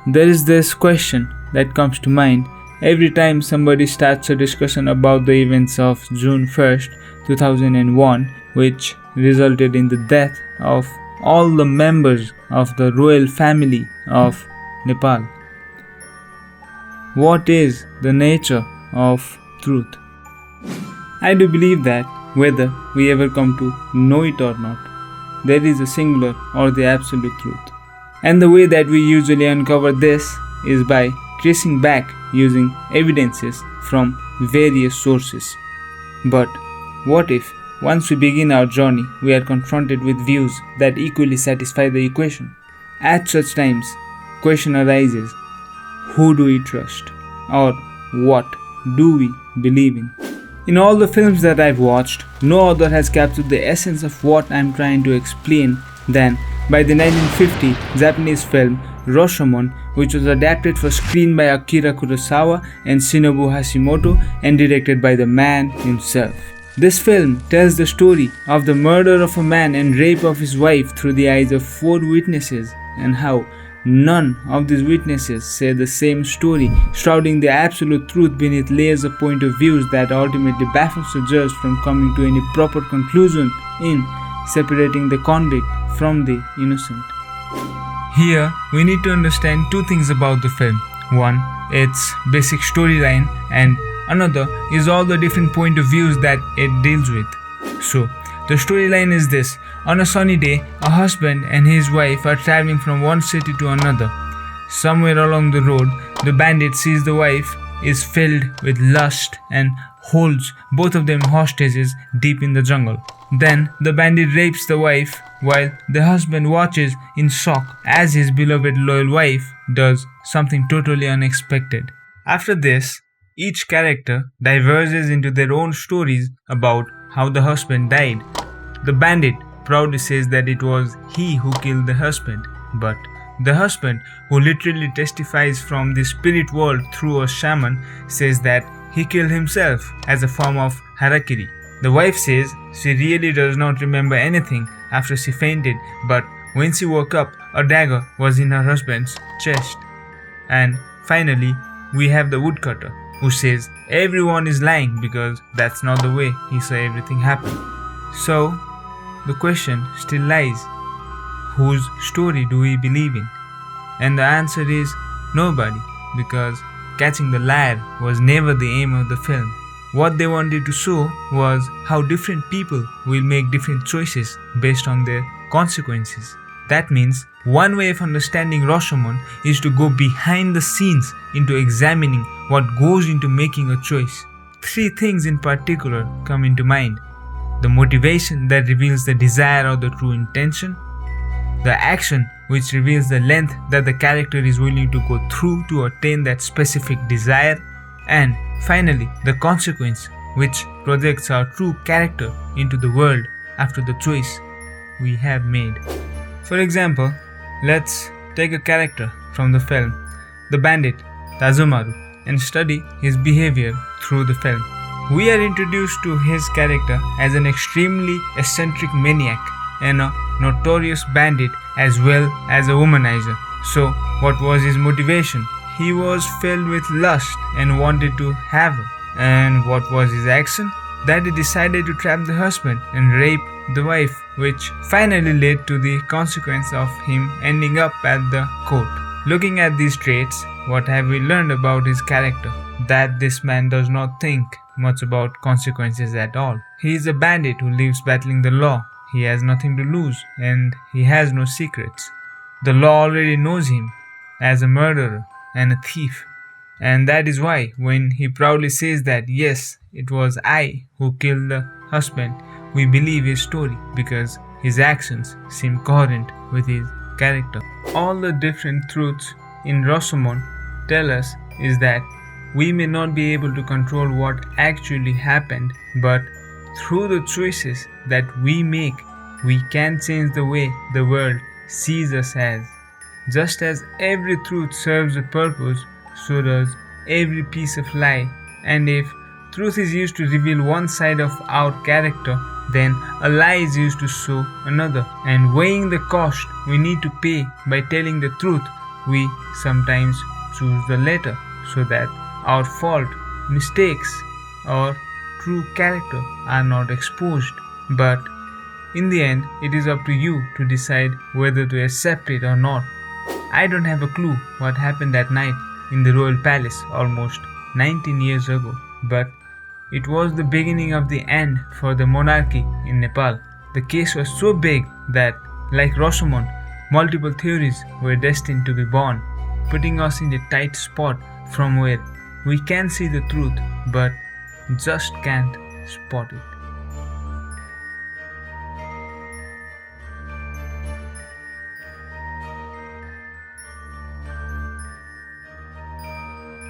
There is this question that comes to mind every time somebody starts a discussion about the events of June 1st, 2001, which resulted in the death of all the members of the royal family of Nepal. What is the nature of truth? I do believe that whether we ever come to know it or not, there is a singular or the absolute truth. And the way that we usually uncover this is by tracing back using evidences from various sources. But what if, once we begin our journey, we are confronted with views that equally satisfy the equation? At such times, question arises, who do we trust? Or what do we believe in? In all the films that I've watched, no author has captured the essence of what I'm trying to explain than by the 1950 Japanese film Roshomon, which was adapted for screen by Akira Kurosawa and Shinobu Hashimoto and directed by the man himself. This film tells the story of the murder of a man and rape of his wife through the eyes of 4 witnesses, and how none of these witnesses say the same story, shrouding the absolute truth beneath layers of point of views that ultimately baffles the judge from coming to any proper conclusion in separating the convict from the innocent. Here, we need to understand 2 things about the film. One, its basic storyline, and another is all the different point of views that it deals with. So, the storyline is this. On a sunny day, a husband and his wife are traveling from one city to another. Somewhere along the road, the bandit sees the wife is filled with lust and holds both of them hostages deep in the jungle. Then the bandit rapes the wife while the husband watches in shock as his beloved loyal wife does something totally unexpected. After this, each character diverges into their own stories about how the husband died. The bandit proudly says that it was he who killed the husband, but the husband, who literally testifies from the spirit world through a shaman, says that he killed himself as a form of harakiri. The wife says she really does not remember anything after she fainted, but when she woke up, a dagger was in her husband's chest. And finally, we have the woodcutter, who says everyone is lying because that's not the way he saw everything happen. So, the question still lies, whose story do we believe in? And the answer is nobody, because catching the liar was never the aim of the film. What they wanted to show was how different people will make different choices based on their consequences. That means one way of understanding Roshomon is to go behind the scenes into examining what goes into making a choice. 3 things in particular come into mind. The motivation that reveals the desire or the true intention, the action which reveals the length that the character is willing to go through to attain that specific desire, and finally the consequence which projects our true character into the world after the choice we have made. For example, let's take a character from the film, the bandit Tazumaru, and study his behavior through the film. We are introduced to his character as an extremely eccentric maniac and a notorious bandit as well as a womanizer. So, what was his motivation? He was filled with lust and wanted to have her. And what was his action? That he decided to trap the husband and rape the wife, which finally led to the consequence of him ending up at the court. Looking at these traits, what have we learned about his character? That this man does not think much about consequences at all. He is a bandit who lives battling the law. He has nothing to lose and he has no secrets. The law already knows him as a murderer and a thief. And that is why when he proudly says that yes, it was I who killed the husband, we believe his story because his actions seem coherent with his character. All the different truths in Roshomon tell us is that we may not be able to control what actually happened, but through the choices that we make, we can change the way the world sees us as. Just as every truth serves a purpose, so does every piece of lie. And if truth is used to reveal one side of our character, then a lie is used to show another. And weighing the cost we need to pay by telling the truth we sometimes choose the latter so that our fault, mistakes, or true character are not exposed. But in the end, it is up to you to decide whether to accept it or not. I don't have a clue what happened that night in the royal palace almost 19 years ago, but it was the beginning of the end for the monarchy in Nepal. The case was so big that, like Roshomon, multiple theories were destined to be born, putting us in a tight spot from where we can see the truth but just can't spot it.